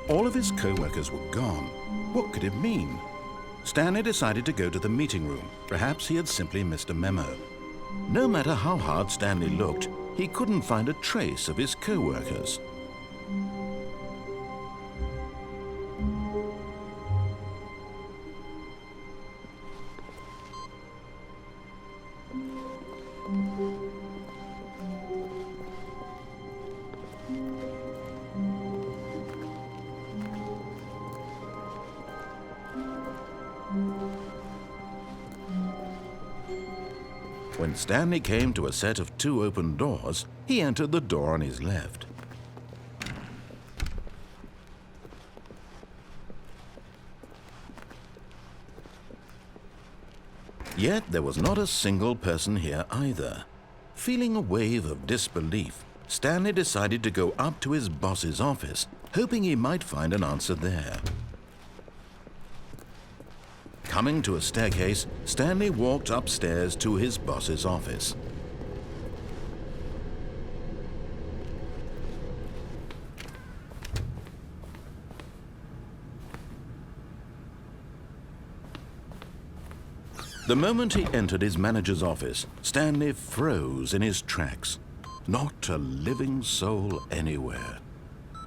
All of his co-workers were gone. What could it mean? Stanley decided to go to the meeting room. Perhaps he had simply missed a memo. No matter how hard Stanley looked, he couldn't find a trace of his co-workers. When Stanley came to a set of 2 open doors, he entered the door on his left. Yet there was not a single person here either. Feeling a wave of disbelief, Stanley decided to go up to his boss's office, hoping he might find an answer there. Coming to a staircase, Stanley walked upstairs to his boss's office. The moment he entered his manager's office, Stanley froze in his tracks. Not a living soul anywhere.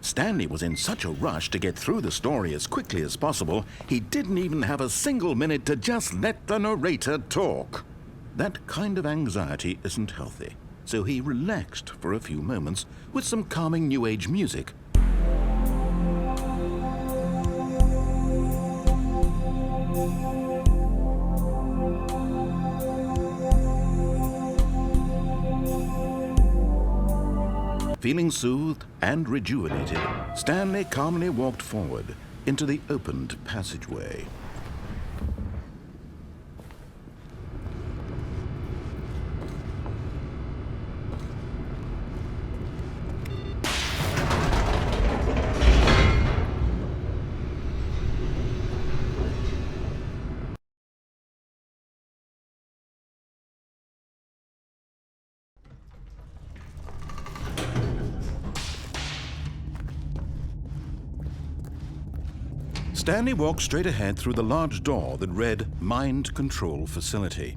Stanley was in such a rush to get through the story as quickly as possible, he didn't even have a single minute to just let the narrator talk. That kind of anxiety isn't healthy, so he relaxed for a few moments with some calming New Age music. Feeling soothed and rejuvenated, Stanley calmly walked forward into the opened passageway. Stanley walked straight ahead through the large door that read Mind Control Facility.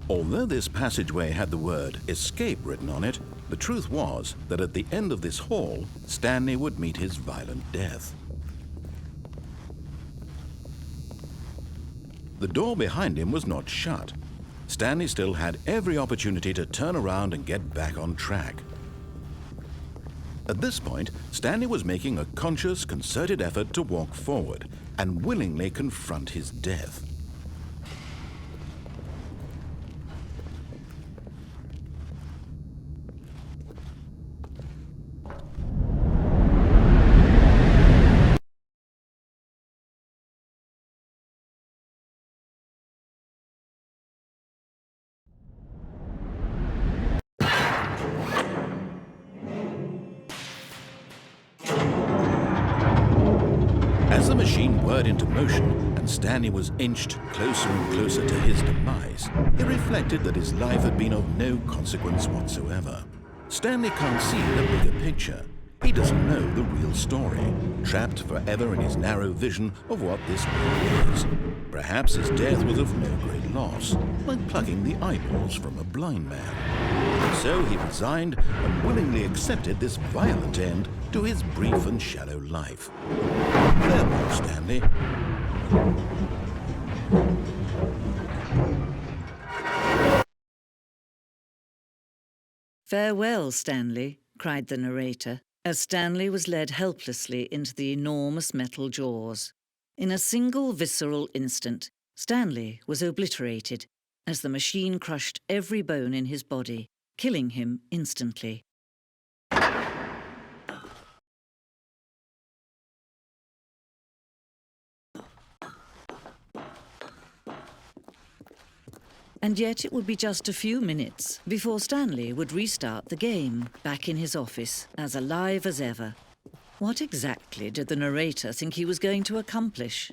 Although this passageway had the word Escape written on it, the truth was that at the end of this hall, Stanley would meet his violent death. The door behind him was not shut. Stanley still had every opportunity to turn around and get back on track. At this point, Stanley was making a conscious, concerted effort to walk forward and willingly confront his death. As the machine whirred into motion and Stanley was inched closer and closer to his demise, he reflected that his life had been of no consequence whatsoever. Stanley can't see the bigger picture. He doesn't know the real story, trapped forever in his narrow vision of what this world is. Perhaps his death was of no great loss, like plucking the eyeballs from a blind man. So he resigned and willingly accepted this violent end to his brief and shallow life. Farewell, Stanley. "Farewell, Stanley," cried the narrator, as Stanley was led helplessly into the enormous metal jaws. In a single visceral instant, Stanley was obliterated as the machine crushed every bone in his body, killing him instantly. And yet it would be just a few minutes before Stanley would restart the game, back in his office, as alive as ever. What exactly did the narrator think he was going to accomplish?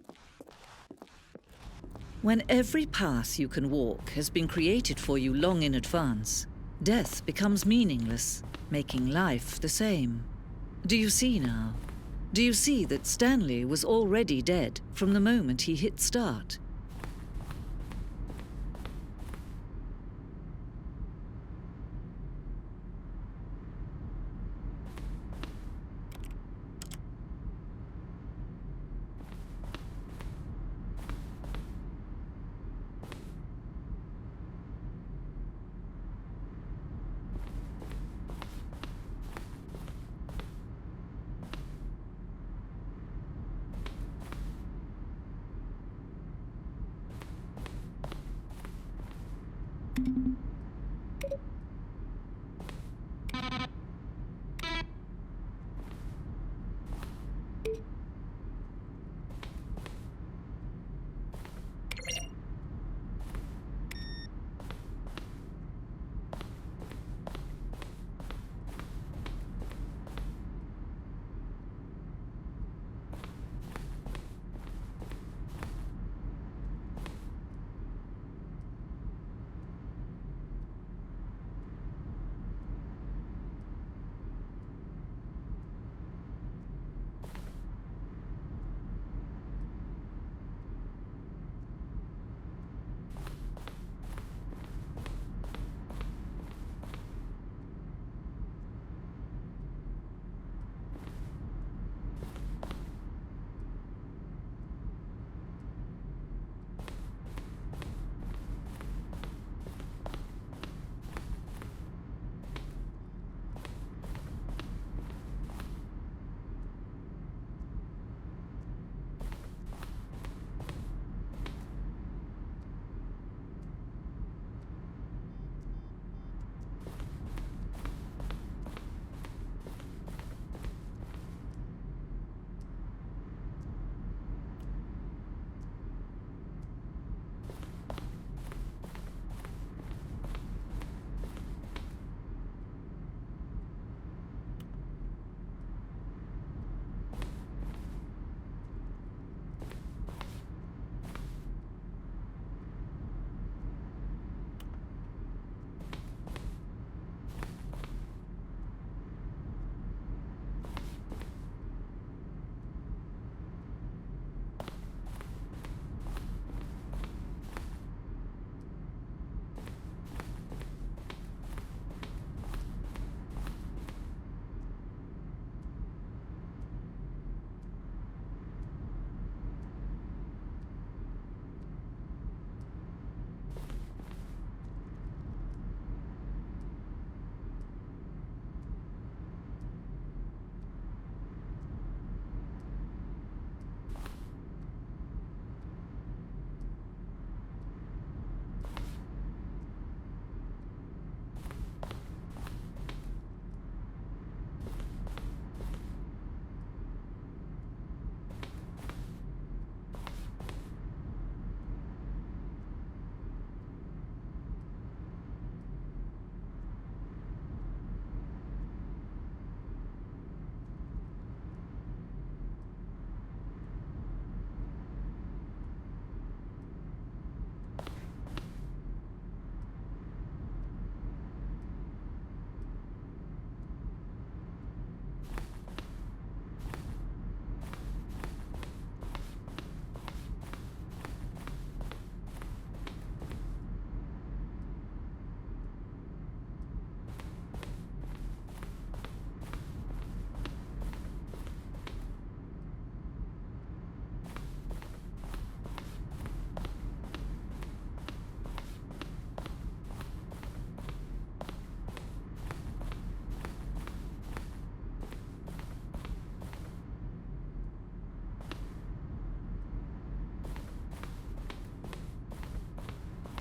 When every path you can walk has been created for you long in advance, death becomes meaningless, making life the same. Do you see now? Do you see that Stanley was already dead from the moment he hit start?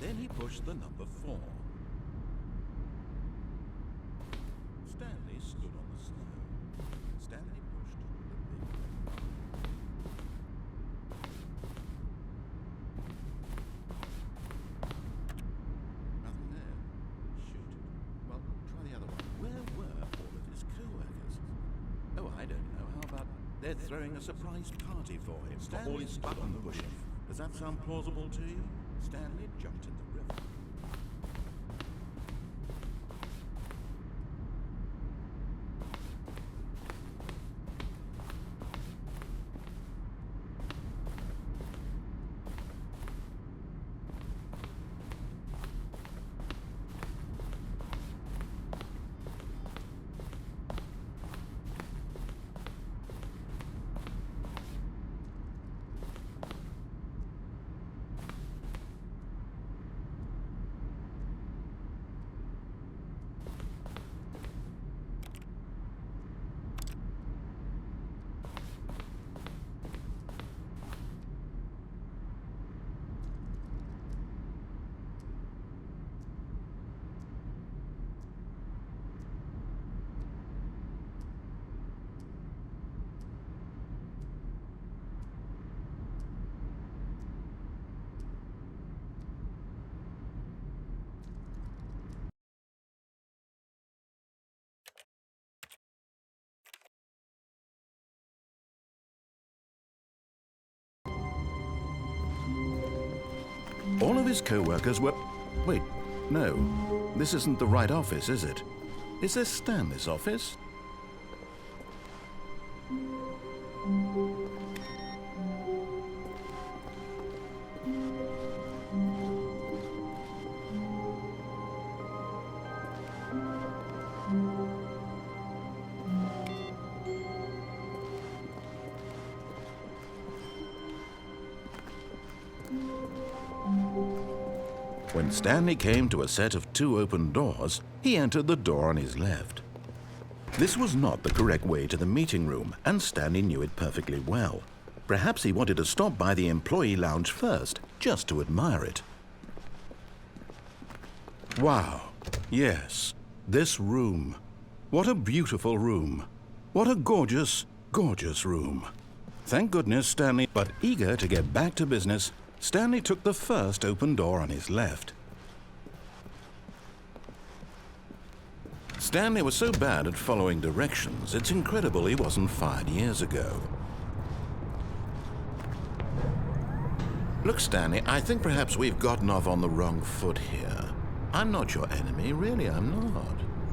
Then he pushed the number 4. Stanley stood on the snow. Stanley pushed the big red button. Nothing there. Shoot. Well, try the other one. Where were all of his co-workers? Oh, I don't know. How about they're throwing a surprise party for him for all his button pushing? Does that sound plausible to you? Stanley jumped in the river. All of his co-workers were... Wait, no. This isn't the right office, is it? Is this Stanley's office? When Stanley came to a set of 2 open doors, he entered the door on his left. This was not the correct way to the meeting room, and Stanley knew it perfectly well. Perhaps he wanted to stop by the employee lounge first, just to admire it. Wow, yes, this room. What a beautiful room. What a gorgeous, gorgeous room. Thank goodness Stanley, but eager to get back to business, Stanley took the first open door on his left. Stanley was so bad at following directions, it's incredible he wasn't fired years ago. Look, Stanley, I think perhaps we've gotten off on the wrong foot here. I'm not your enemy, really, I'm not.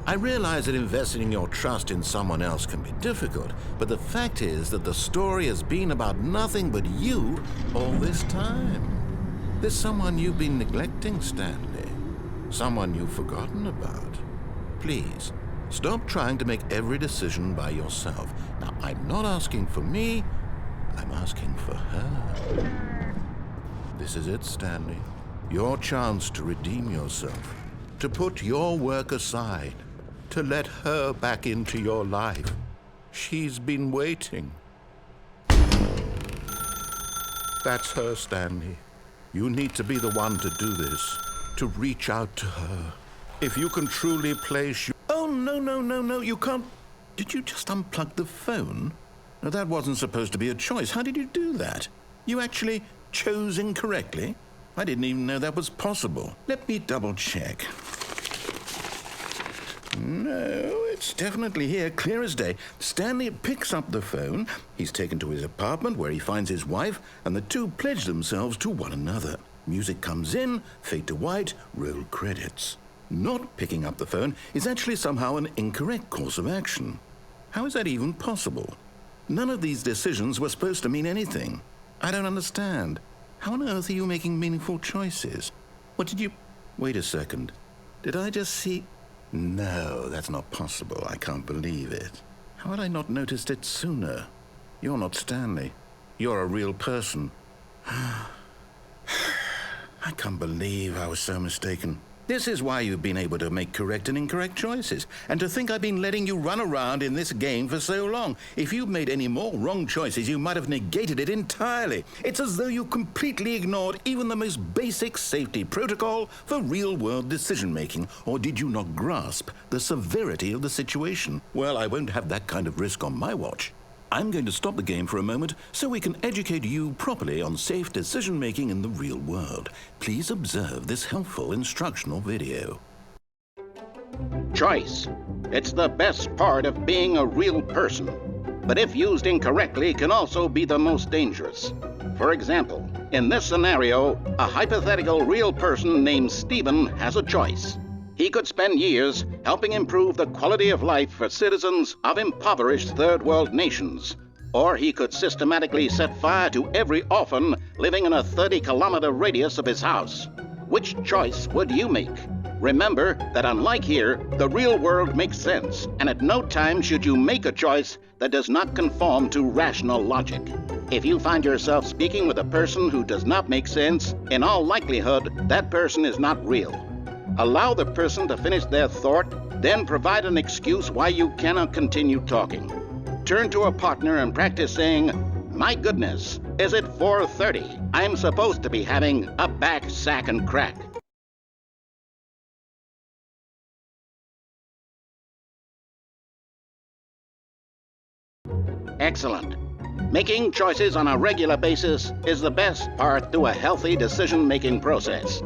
I realize that investing your trust in someone else can be difficult, but the fact is that the story has been about nothing but you all this time. There's someone you've been neglecting, Stanley. Someone you've forgotten about. Please, stop trying to make every decision by yourself. Now, I'm not asking for me, I'm asking for her. This is it, Stanley. Your chance to redeem yourself, to put your work aside, to let her back into your life. She's been waiting. That's her, Stanley. You need to be the one to do this, to reach out to her. If you can truly place you... Oh, no, you can't... Did you just unplug the phone? No, that wasn't supposed to be a choice. How did you do that? You actually chose incorrectly? I didn't even know that was possible. Let me double check. No, it's definitely here, clear as day. Stanley picks up the phone. He's taken to his apartment where he finds his wife, and the two pledge themselves to one another. Music comes in, fade to white, roll credits. Not picking up the phone is actually somehow an incorrect course of action. How is that even possible? None of these decisions were supposed to mean anything. I don't understand. How on earth are you making meaningful choices? What did you... Wait a second. Did I just see... No, that's not possible. I can't believe it. How had I not noticed it sooner? You're not Stanley. You're a real person. I can't believe I was so mistaken. This is why you've been able to make correct and incorrect choices. And to think I've been letting you run around in this game for so long. If you'd made any more wrong choices, you might have negated it entirely. It's as though you completely ignored even the most basic safety protocol for real-world decision-making. Or did you not grasp the severity of the situation? Well, I won't have that kind of risk on my watch. I'm going to stop the game for a moment so we can educate you properly on safe decision-making in the real world. Please observe this helpful instructional video. Choice. It's the best part of being a real person, but if used incorrectly can also be the most dangerous. For example, in this scenario, a hypothetical real person named Stephen has a choice. He could spend years helping improve the quality of life for citizens of impoverished third world nations. Or he could systematically set fire to every orphan living in a 30-kilometer radius of his house. Which choice would you make? Remember that unlike here, the real world makes sense, and at no time should you make a choice that does not conform to rational logic. If you find yourself speaking with a person who does not make sense, in all likelihood, that person is not real. Allow the person to finish their thought, then provide an excuse why you cannot continue talking. Turn to a partner and practice saying, "My goodness, is it 4:30? I'm supposed to be having a back, sack, and crack." Excellent. Making choices on a regular basis is the best part to a healthy decision-making process.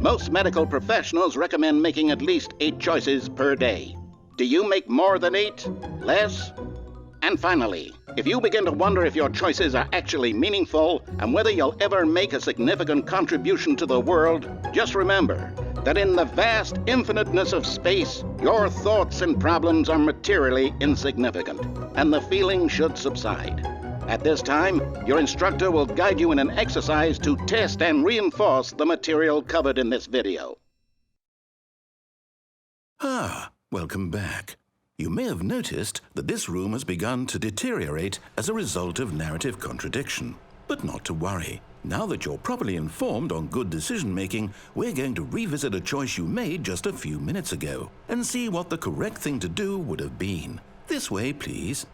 Most medical professionals recommend making at least 8 choices per day. Do you make more than 8? Less? And finally, if you begin to wonder if your choices are actually meaningful and whether you'll ever make a significant contribution to the world, just remember that in the vast infiniteness of space, your thoughts and problems are materially insignificant, and the feeling should subside. At this time, your instructor will guide you in an exercise to test and reinforce the material covered in this video. Welcome back. You may have noticed that this room has begun to deteriorate as a result of narrative contradiction. But not to worry. Now that you're properly informed on good decision-making, we're going to revisit a choice you made just a few minutes ago and see what the correct thing to do would have been. This way, please.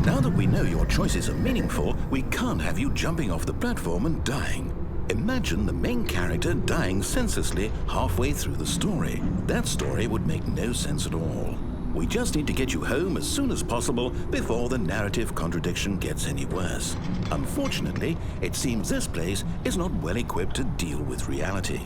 Now that we know your choices are meaningful, we can't have you jumping off the platform and dying. Imagine the main character dying senselessly halfway through the story. That story would make no sense at all. We just need to get you home as soon as possible before the narrative contradiction gets any worse. Unfortunately, it seems this place is not well equipped to deal with reality.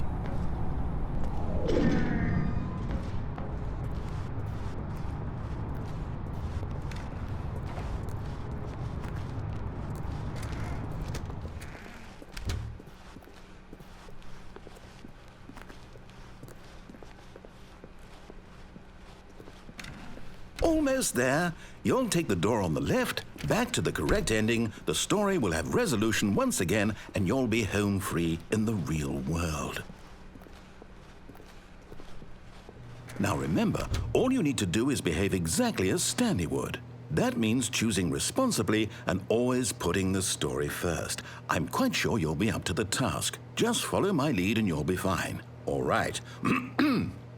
Almost there. You'll take the door on the left, back to the correct ending, the story will have resolution once again, and you'll be home free in the real world. Now remember, all you need to do is behave exactly as Stanley would. That means choosing responsibly and always putting the story first. I'm quite sure you'll be up to the task. Just follow my lead and you'll be fine. All right.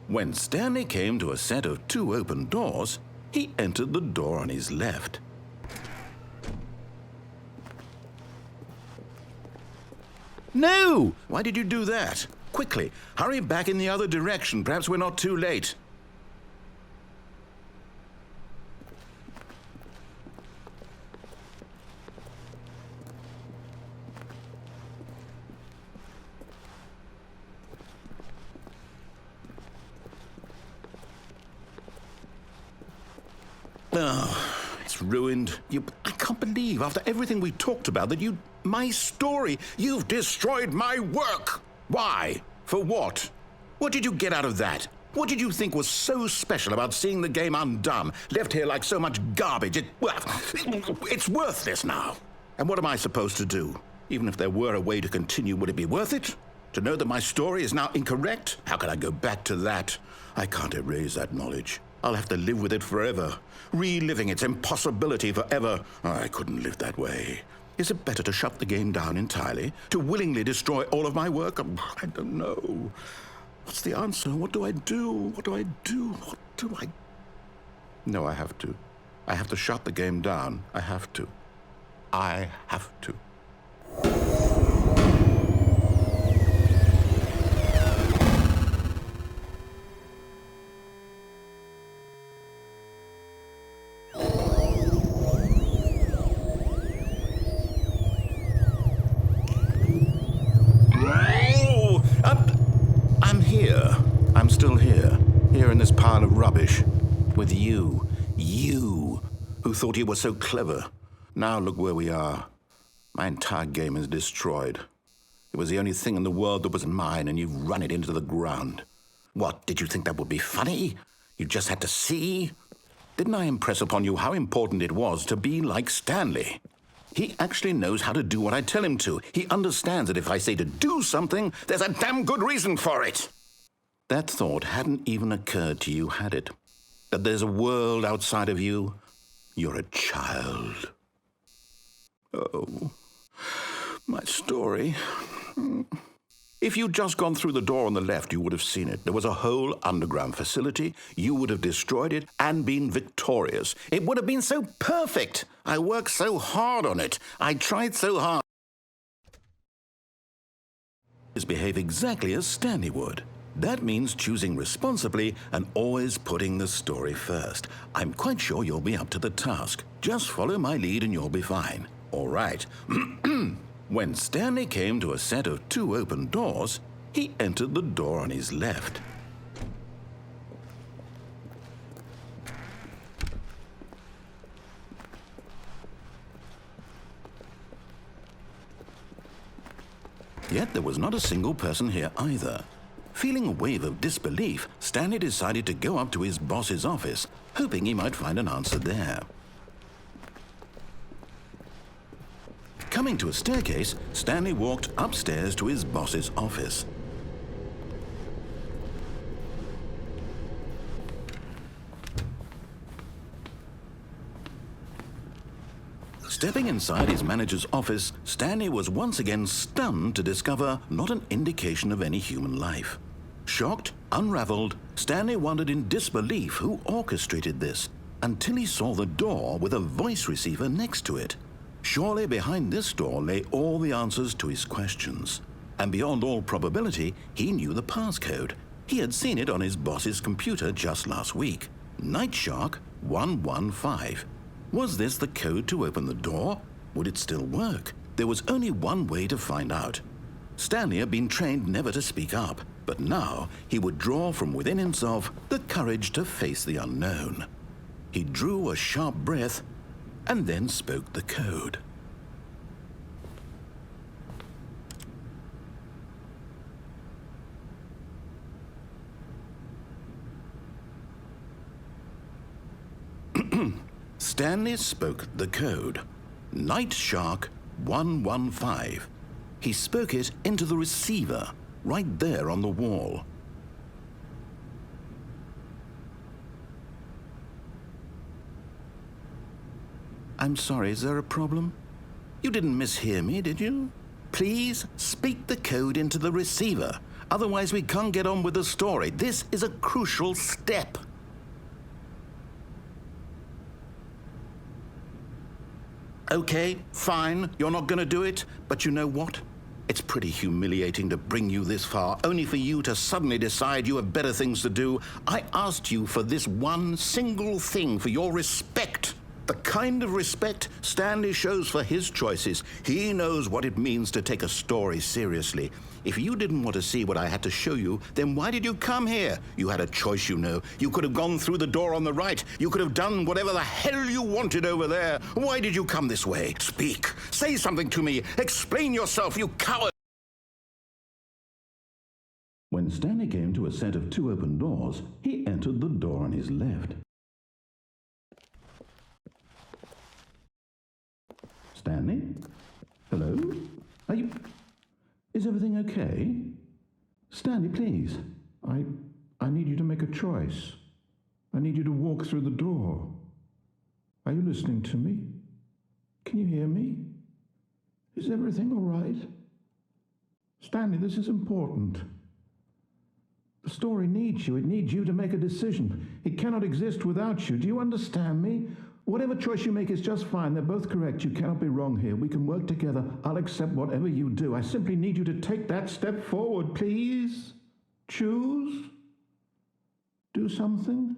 When Stanley came to a set of 2 open doors, he entered the door on his left. No! Why did you do that? Quickly, hurry back in the other direction. Perhaps we're not too late. Oh, it's ruined. I can't believe, after everything we talked about, that my story, you've destroyed my work. Why? For what? What did you get out of that? What did you think was so special about seeing the game undone, left here like so much garbage? It's worthless now. And what am I supposed to do? Even if there were a way to continue, would it be worth it? To know that my story is now incorrect? How can I go back to that? I can't erase that knowledge. I'll have to live with it forever, reliving its impossibility forever. I couldn't live that way. Is it better to shut the game down entirely? To willingly destroy all of my work? I don't know. What's the answer? What do I do? What do I do? What do I... No, I have to. I have to shut the game down. I have to. I have to. I'm still here in this pile of rubbish, with you who thought you were so clever. Now look where we are. My entire game is destroyed. It was the only thing in the world that was mine, and you've run it into the ground. What, did you think that would be funny? You just had to see? Didn't I impress upon you how important it was to be like Stanley? He actually knows how to do what I tell him to. He understands that if I say to do something, there's a damn good reason for it. That thought hadn't even occurred to you, had it? That there's a world outside of you? You're a child. Oh, my story. If you'd just gone through the door on the left, you would have seen it. There was a whole underground facility. You would have destroyed it and been victorious. It would have been so perfect. I worked so hard on it. I tried so hard. Behave exactly as Stanley would. That means choosing responsibly and always putting the story first. I'm quite sure you'll be up to the task. Just follow my lead and you'll be fine. All right. When Stanley came to a set of 2 open doors, he entered the door on his left. Yet there was not a single person here either. Feeling a wave of disbelief, Stanley decided to go up to his boss's office, hoping he might find an answer there. Coming to a staircase, Stanley walked upstairs to his boss's office. Stepping inside his manager's office, Stanley was once again stunned to discover not an indication of any human life. Shocked, unraveled, Stanley wondered in disbelief who orchestrated this, until he saw the door with a voice receiver next to it. Surely behind this door lay all the answers to his questions. And beyond all probability, he knew the passcode. He had seen it on his boss's computer just last week. Night Shark 115. Was this the code to open the door? Would it still work? There was only one way to find out. Stanley had been trained never to speak up, but now he would draw from within himself the courage to face the unknown. He drew a sharp breath and then spoke the code. Stanley spoke the code. Night Shark 115. He spoke it into the receiver, right there on the wall. I'm sorry, is there a problem? You didn't mishear me, did you? Please speak the code into the receiver. Otherwise, we can't get on with the story. This is a crucial step. Okay, fine, you're not going to do it, but you know what? It's pretty humiliating to bring you this far, only for you to suddenly decide you have better things to do. I asked you for this one single thing, for your respect. The kind of respect Stanley shows for his choices. He knows what it means to take a story seriously. If you didn't want to see what I had to show you, then why did you come here? You had a choice, you know. You could have gone through the door on the right. You could have done whatever the hell you wanted over there. Why did you come this way? Speak. Say something to me. Explain yourself, you coward. When Stanley came to a set of 2 open doors, he entered the door on his left. Stanley? Hello? Are you... Is everything okay? Stanley, please. I need you to make a choice. I need you to walk through the door. Are you listening to me? Can you hear me? Is everything all right? Stanley, this is important. The story needs you. It needs you to make a decision. It cannot exist without you. Do you understand me? Whatever choice you make is just fine. They're both correct. You cannot be wrong here. We can work together. I'll accept whatever you do. I simply need you to take that step forward, please. Choose. Do something.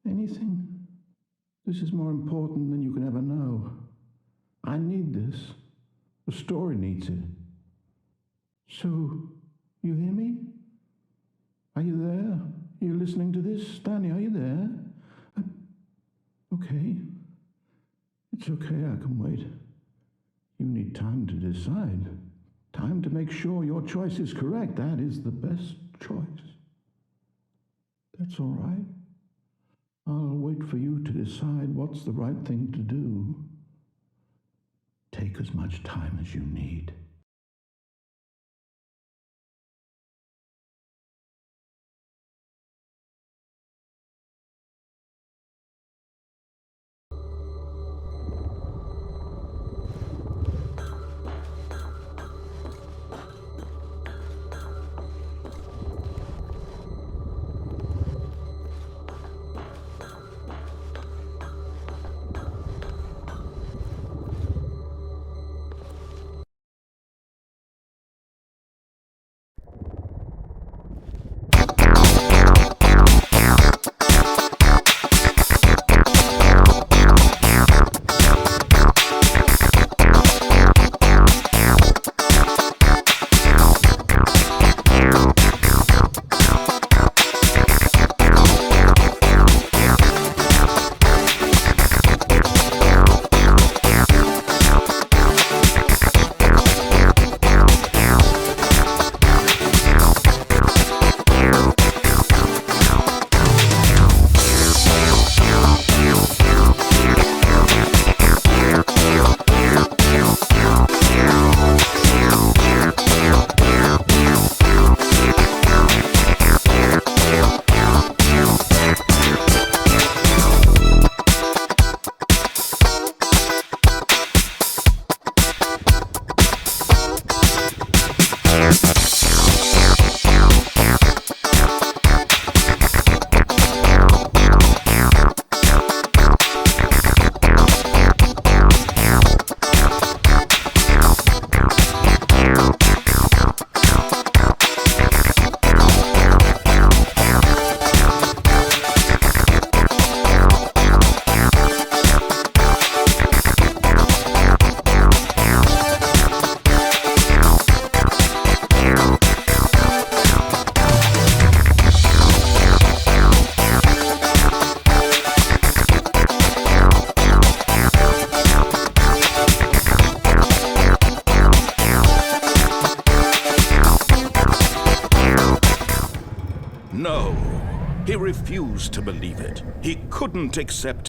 Anything. This is more important than you can ever know. I need this. The story needs it. So, you hear me? Are you there? Are you listening to this? Stanley, are you there? Okay. It's okay, I can wait. You need time to decide. Time to make sure your choice is correct. That is the best choice. That's all right. I'll wait for you to decide what's the right thing to do. Take as much time as you need. He refused to believe it. He couldn't accept